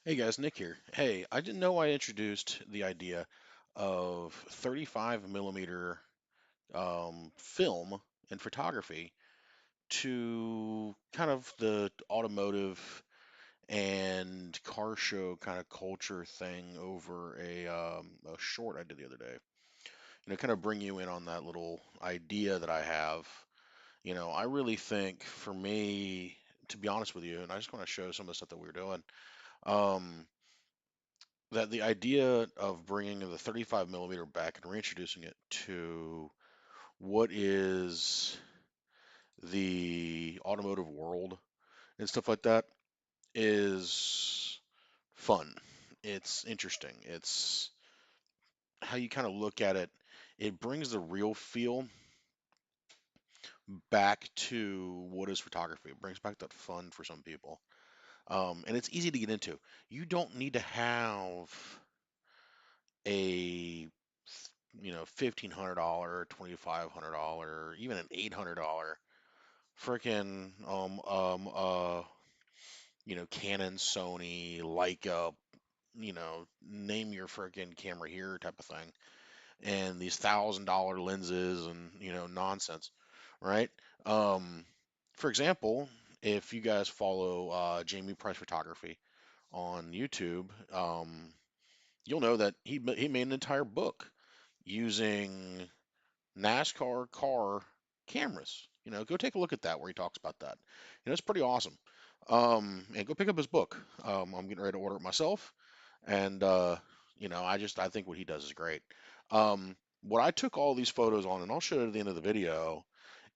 Hey guys, Nick here. Hey, I didn't know I introduced the idea of 35 millimeter film and photography to kind of the automotive and car show kind of culture thing over a short I did the other day. Kind of bring you in on that little idea that I have. I really think for me, to be honest with you, and I just want to show some of the stuff that we were doing. Um, that the idea of bringing the 35 millimeter back and reintroducing it to what is the automotive world and stuff like that is fun. It's interesting. It's how you kind of look at it. It brings the real feel back to what is photography. It brings back that fun for some people. And it's easy to get into. You don't need to have a $1,500, $2,500, even an $800 freaking Canon, Sony, Leica, name your freaking camera here type of thing, and these $1,000 lenses and nonsense, right? Um, for example, if you guys follow Jamie Price Photography on YouTube, you'll know that he made an entire book using NASCAR car cameras. Go take a look at that where he talks about that. It's pretty awesome. And go pick up his book. I'm getting ready to order it myself, and I think what he does is great. What I took all these photos on, and I'll show it at the end of the video,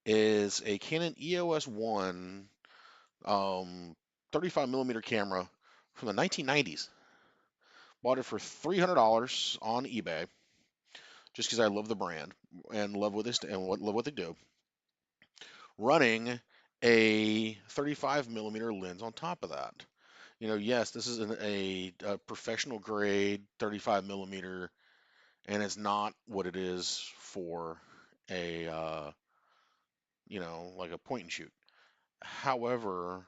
is a Canon EOS-1 um, 35 millimeter camera from the 1990s. Bought it for $300 on eBay just because I love the brand and love what love what they do. Running a 35 millimeter lens on top of that. Yes, this is a professional grade 35 millimeter, and it's not what it is for a like a point and shoot. However,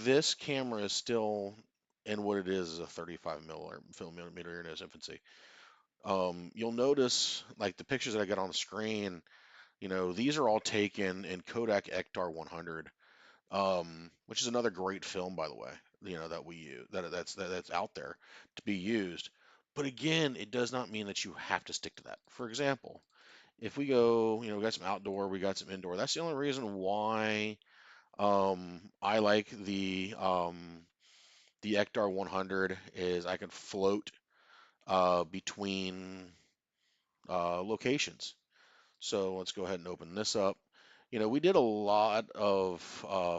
this camera is still in what it is a 35 millimeter in its infancy. You'll notice like the pictures that I got on the screen. These are all taken in Kodak Ektar 100, which is another great film, by the way. That we use that's out there to be used. But again, it does not mean that you have to stick to that. For example, if we go, we got some outdoor, we got some indoor. That's the only reason why I like the Ektar 100 is I can float between locations. So let's go ahead and open this up. We did a lot of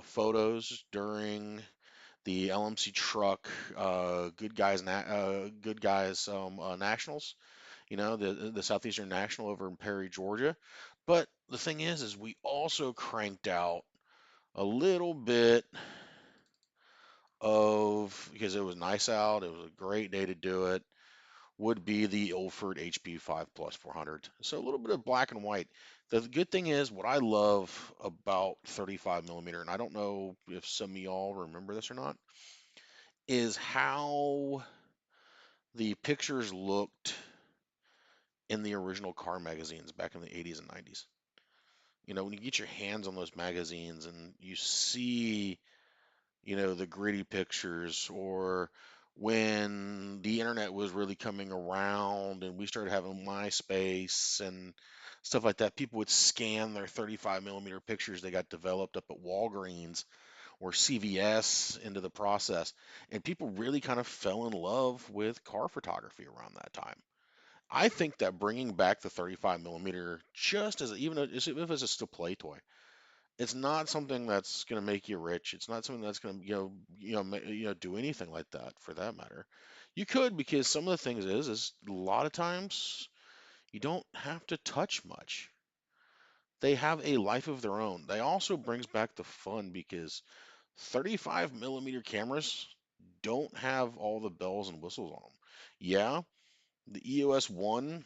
photos during the LMC Truck Good Guys Nationals. The Southeastern National over in Perry, Georgia. But the thing is we also cranked out a little bit of because it was nice out. It was a great day to do it. Would be the Ilford HP5 Plus 400. So a little bit of black and white. The good thing is what I love about 35 millimeter, and I don't know if some of y'all remember this or not, is how the pictures looked in the original car magazines back in the 80s and 90s. When you get your hands on those magazines and you see, the gritty pictures, or when the internet was really coming around and we started having MySpace and stuff like that, people would scan their 35 millimeter pictures they got developed up at Walgreens or CVS into the process. And people really kind of fell in love with car photography around that time. I think that bringing back the 35 millimeter, just as even if it's just a play toy, it's not something that's going to make you rich. It's not something that's going to, do anything like that for that matter. You could, because some of the things is a lot of times you don't have to touch much. They have a life of their own. They also brings back the fun because 35 millimeter cameras don't have all the bells and whistles on them. Yeah, the EOS-1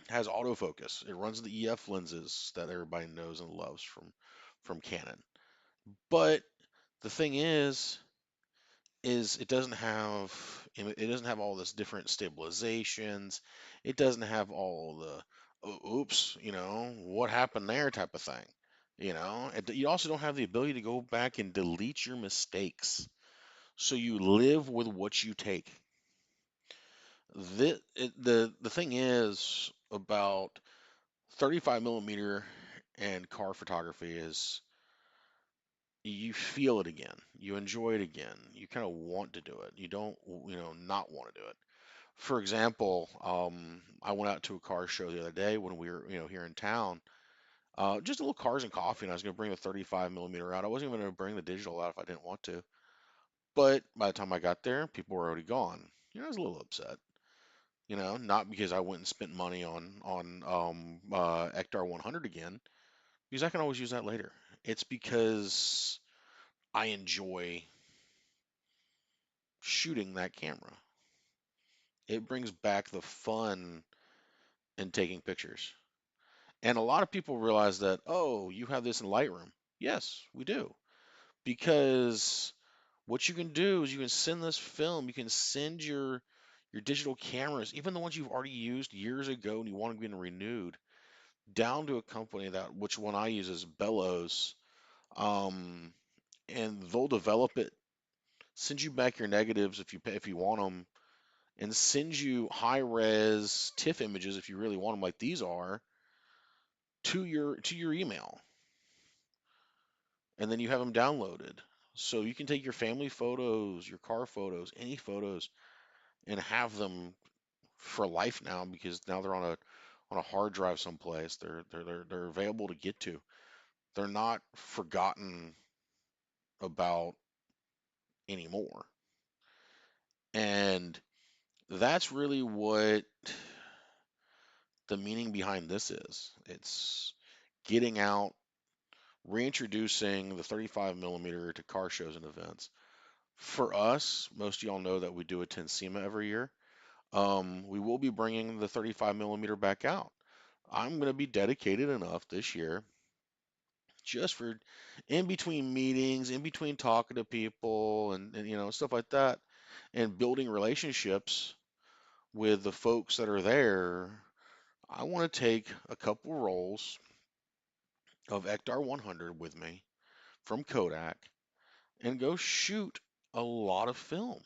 has autofocus. It runs the EF lenses that everybody knows and loves from Canon. But the thing is, is it doesn't have all this different stabilizations. It doesn't have all the oops, what happened there type of thing. You also don't have the ability to go back and delete your mistakes. So you live with what you take. The thing is about 35 millimeter and car photography is you feel it again. You enjoy it again. You kind of want to do it. You don't, not want to do it. For example, I went out to a car show the other day when we were, here in town. Just a little cars and coffee, and I was going to bring the 35 millimeter out. I wasn't even going to bring the digital out if I didn't want to. But by the time I got there, people were already gone. I was a little upset. Not because I went and spent money on Ectar 100 again, because I can always use that later. It's because I enjoy shooting that camera. It brings back the fun in taking pictures. And a lot of people realize that, oh, you have this in Lightroom. Yes, we do. Because what you can do is you can send this film, you can send your digital cameras, even the ones you've already used years ago and you want to get renewed, down to a company that which one I use is Bellows. Um, and they'll develop it, send you back your negatives if you want them, and send you high res TIFF images if you really want them, like these are, to your email, and then you have them downloaded. So you can take your family photos, your car photos, any photos, and have them for life now because now they're on a hard drive someplace. They're available to get to. They're not forgotten about anymore. And that's really what the meaning behind this is. It's getting out, reintroducing the 35 millimeter to car shows and events. For us, most of y'all know that we do attend SEMA every year. We will be bringing the 35 millimeter back out. I'm going to be dedicated enough this year just for in between meetings, in between talking to people and stuff like that, and building relationships with the folks that are there. I want to take a couple rolls of Ectar 100 with me from Kodak and go shoot a lot of film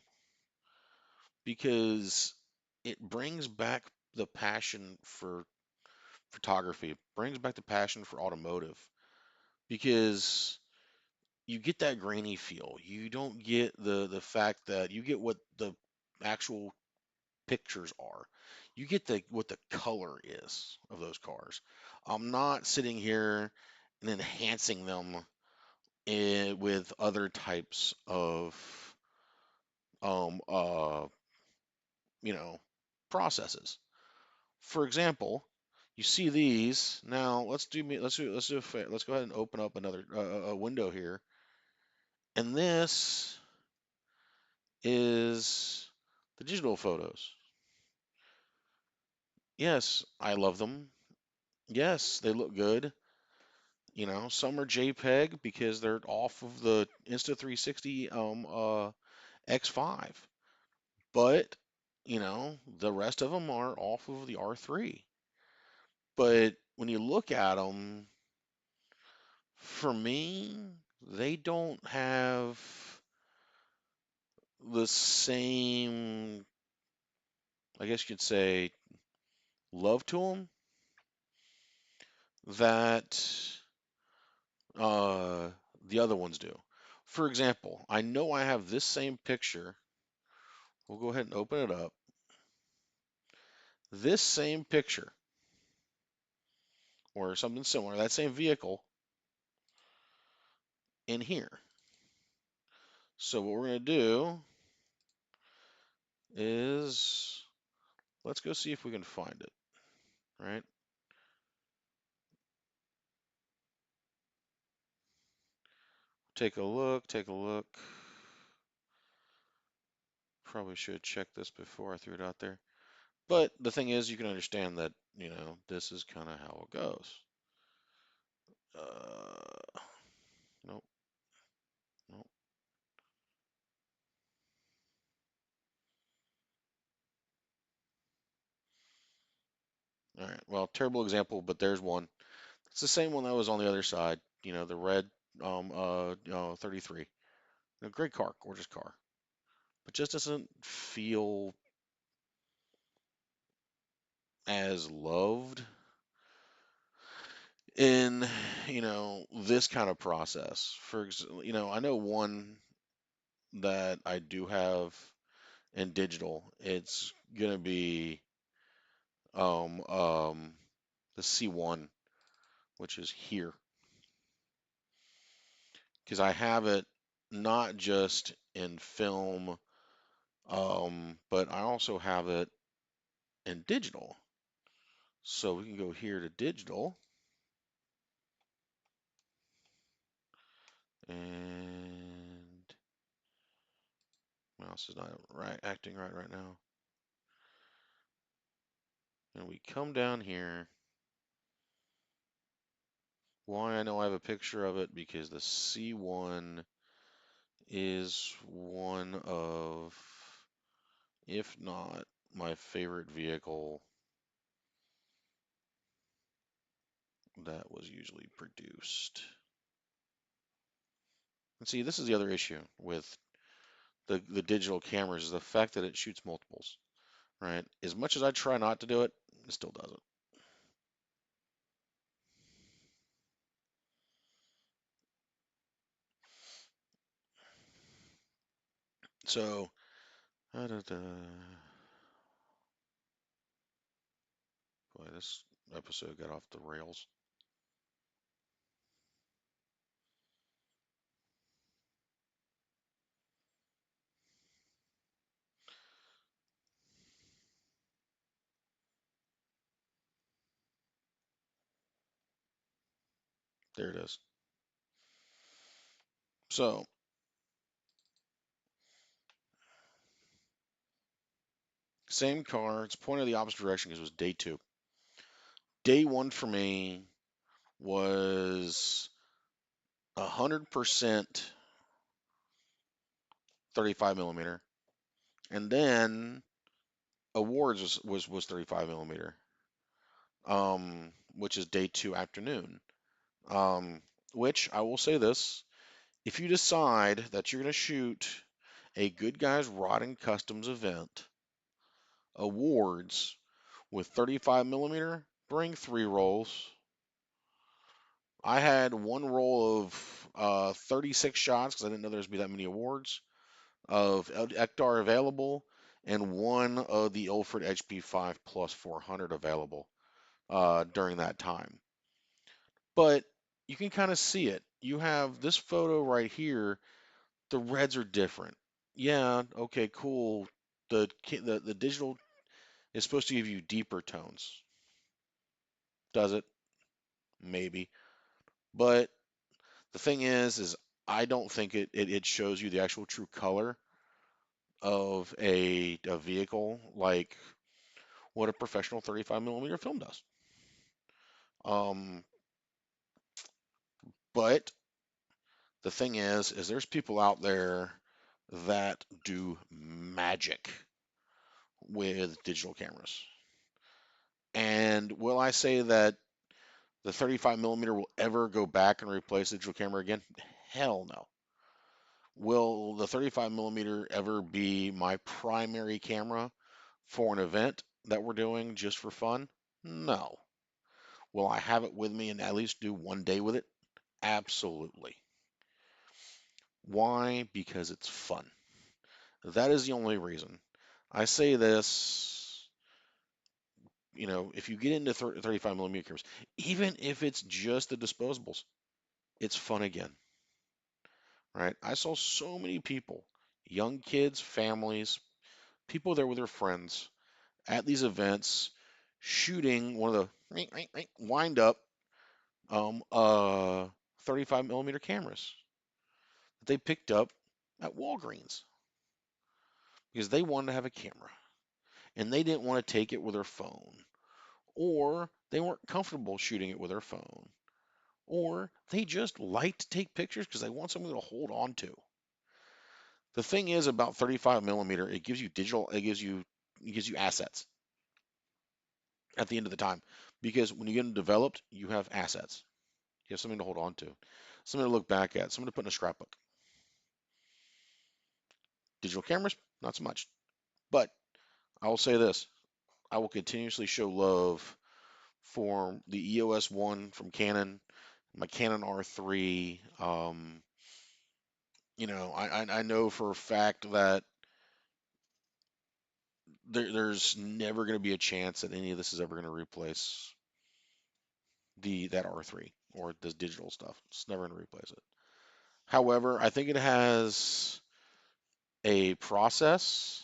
because it brings back the passion for photography, it brings back the passion for automotive because you get that grainy feel. You don't get the fact that you get what the actual pictures are. You get the what the color is of those cars. I'm not sitting here and enhancing them with other types of um uh you know processes. For example, you see these. Now let's go ahead and open up another a window here. And this is the digital photos. Yes, I love them. Yes, they look good. Some are JPEG because they're off of the Insta360 X5. But, the rest of them are off of the R3. But when you look at them, for me, they don't have the same, I guess you could say, love to them that uh, the other ones do. For example, I know I have this same picture. We'll go ahead and open it up. This same picture, or something similar, that same vehicle in here. So what we're going to do is let's go see if we can find it, right? Take a look, take a look. Probably should check this before I threw it out there. But the thing is, you can understand that, this is kind of how it goes. Nope, nope. All right. Well, terrible example, but there's one. It's the same one that was on the other side. The red 33. Great car, gorgeous car, but just doesn't feel as loved in this kind of process. I know one that I do have in digital. It's gonna be um um the C1, which is here, because I have it not just in film, but I also have it in digital. So we can go here to digital, and mouse is not acting right now. And we come down here. Why I know I have a picture of it, because the C1 is one of, if not my favorite vehicle that was usually produced. And see, this is the other issue with the digital cameras, is the fact that it shoots multiples, right? As much as I try not to do it, it still doesn't. So, boy, this episode got off the rails. There it is. So, same car. It's pointed the opposite direction because it was day two. Day one for me was 100% 35 millimeter, and then awards was 35 millimeter, which is day two afternoon. Um, which I will say this: if you decide that you're going to shoot a Good Guys Rod and Customs event, awards with 35 millimeter, bring 3 rolls. I had one roll of 36 shots because I didn't know there was be that many awards of Ektar available, and one of the Ilford HP5 Plus 400 available during that time. But you can kind of see it. You have this photo right here. The reds are different. Yeah, okay, cool. The digital is supposed to give you deeper tones. Does it? Maybe. But the thing is I don't think it shows you the actual true color of a vehicle like what a professional 35 millimeter film does. Um, but the thing is there's people out there that do magic with digital cameras. And will I say that the 35 millimeter will ever go back and replace the digital camera again? Hell no. Will the 35 millimeter ever be my primary camera for an event that we're doing just for fun? No. Will I have it with me and at least do one day with it? Absolutely. Why? Because it's fun. That is the only reason. I say this, if you get into 35 millimeter cameras, even if it's just the disposables, it's fun again, right? I saw so many people, young kids, families, people there with their friends at these events shooting one of the wind up 35 millimeter cameras that they picked up at Walgreens because they wanted to have a camera and they didn't want to take it with their phone, or they weren't comfortable shooting it with their phone, or they just like to take pictures because they want something to hold on to. The thing is about 35 millimeter, it gives you assets. at the end of the time. Because when you get them developed, you have assets. You have something to hold on to, something to look back at, something to put in a scrapbook. Digital cameras, not so much. But I will say this: I will continuously show love for the EOS-1 from Canon, my Canon R3. I know for a fact that there's never going to be a chance that any of this is ever going to replace that R3 or this digital stuff. It's never going to replace it. However, I think it has a process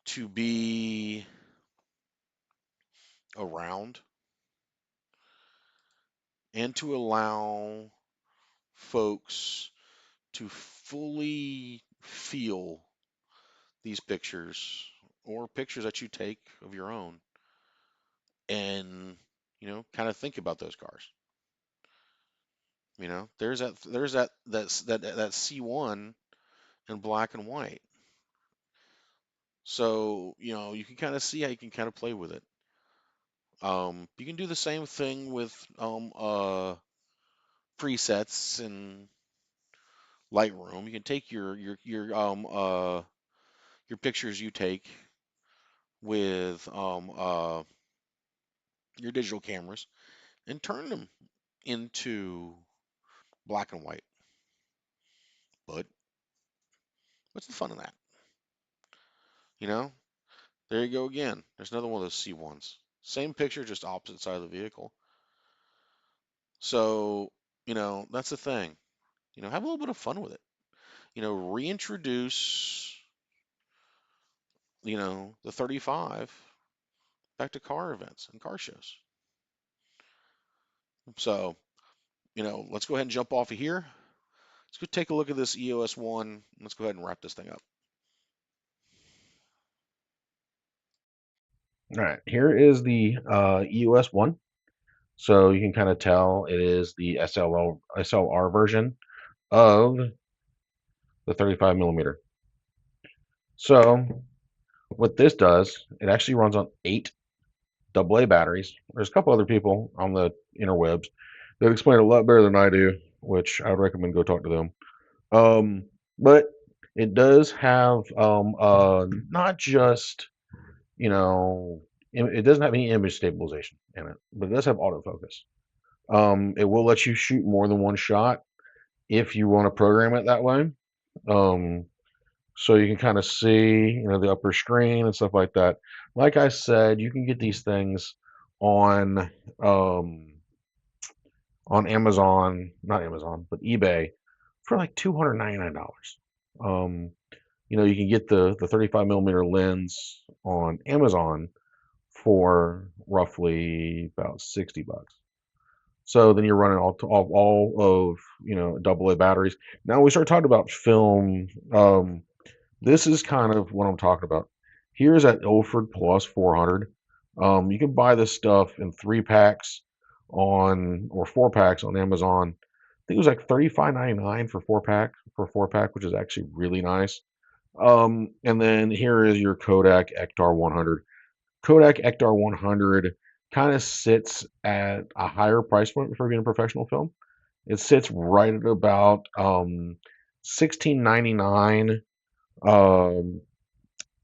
to be around and to allow folks to fully feel these pictures or pictures that you take of your own and kind of think about those cars. There's that C1 in black and white. So, you can kind of see how you can kind of play with it. You can do the same thing with presets and Lightroom. You can take your pictures you take with your digital cameras and turn them into black and white. But what's the fun of that? You know, there you go again. There's another one of those C1s. Same picture, just opposite side of the vehicle. So, that's the thing. Have a little bit of fun with it. Reintroduce, the 35 back to car events and car shows. So, let's go ahead and jump off of here. Let's go take a look at this EOS-1. Let's go ahead and wrap this thing up. All right, here is the EOS-1. So you can kind of tell it is the SLR version of the 35 millimeter. So what this does, it actually runs on 8 AA batteries. There's a couple other people on the interwebs that explain it a lot better than I do, which I would recommend go talk to them. But it does have not just, you know, it doesn't have any image stabilization in it, but it does have autofocus. It will let you shoot more than one shot if you want to program it that way. Um, so you can kind of see, the upper screen and stuff like that. Like I said, you can get these things on um, on Amazon, not Amazon, but eBay for like $299. Um, you can get the 35 millimeter lens on Amazon for roughly about $60. So then you're running all of AA batteries. Now we start talking about film. This is kind of what I'm talking about. Here's at Ilford Plus 400. You can buy this stuff in 3 packs or 4 packs on Amazon. I think it was like $35.99 for 4 pack, which is actually really nice. And then here is your Kodak Ektar 100. Kodak Ektar 100 kind of sits at a higher price point for being a professional film. It sits right at about 16.99 um,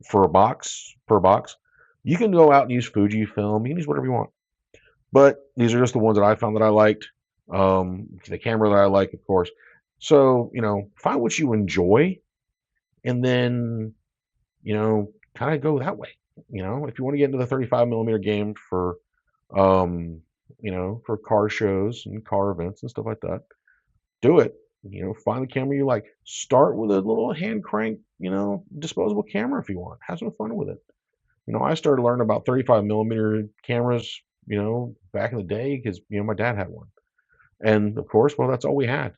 for a box per box. You can go out and use Fujifilm. You can use whatever you want. But these are just the ones that I found that I liked. The camera that I like, of course. So, find what you enjoy and then, kind of go that way. If you want to get into the 35 millimeter game um, for car shows and car events and stuff like that, do it. Find the camera you like. Start with a little hand crank, disposable camera if you want. Have some fun with it. I started learning about 35 millimeter cameras, back in the day because, my dad had one. And of course, well, that's all we had,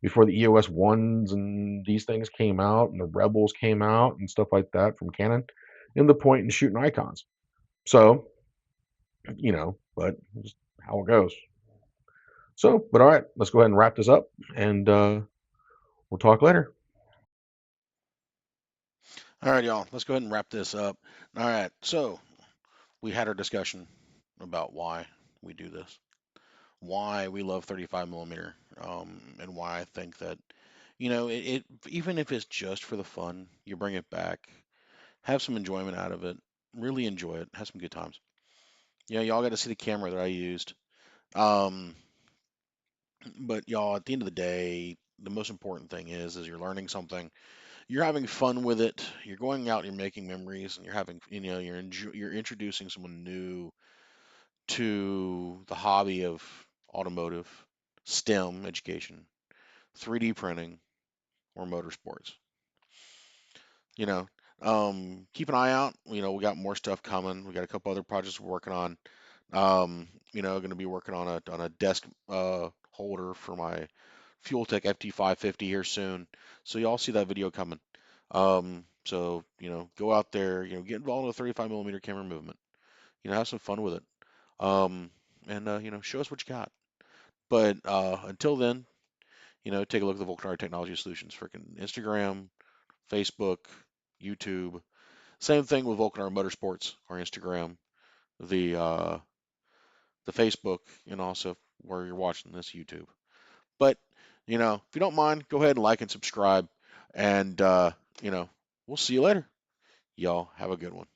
before the EOS ones and these things came out and the Rebels came out and stuff like that from Canon, and the point in shooting icons. So, but just how it goes. So, but all right, let's go ahead and wrap this up and we'll talk later. All right, y'all. Let's go ahead and wrap this up. All right. So we had our discussion about why we do this, why we love 35 millimeter, and why I think that, it even if it's just for the fun, you bring it back, have some enjoyment out of it, really enjoy it, have some good times. Yeah, y'all got to see the camera that I used. Um, but y'all, at the end of the day, the most important thing is you're learning something, you're having fun with it, you're going out, and you're making memories, and you're having, you're introducing someone new to the hobby of automotive, STEM education, 3D printing, or motorsports. You know, keep an eye out. We got more stuff coming. We got a couple other projects we're working on. Going to be working on a desk holder for my Fuel Tech FT550 here soon. So y'all see that video coming. So go out there. Get involved in the 35 millimeter camera movement. Have some fun with it. Um, and show us what you got. But until then, take a look at the Vulcanara Technology Solutions, freaking Instagram, Facebook, YouTube. Same thing with Vulcanara Motorsports, our Instagram, the uh, the Facebook, and also where you're watching this YouTube. But if you don't mind, go ahead and like and subscribe, and you know, we'll see you later. Y'all have a good one.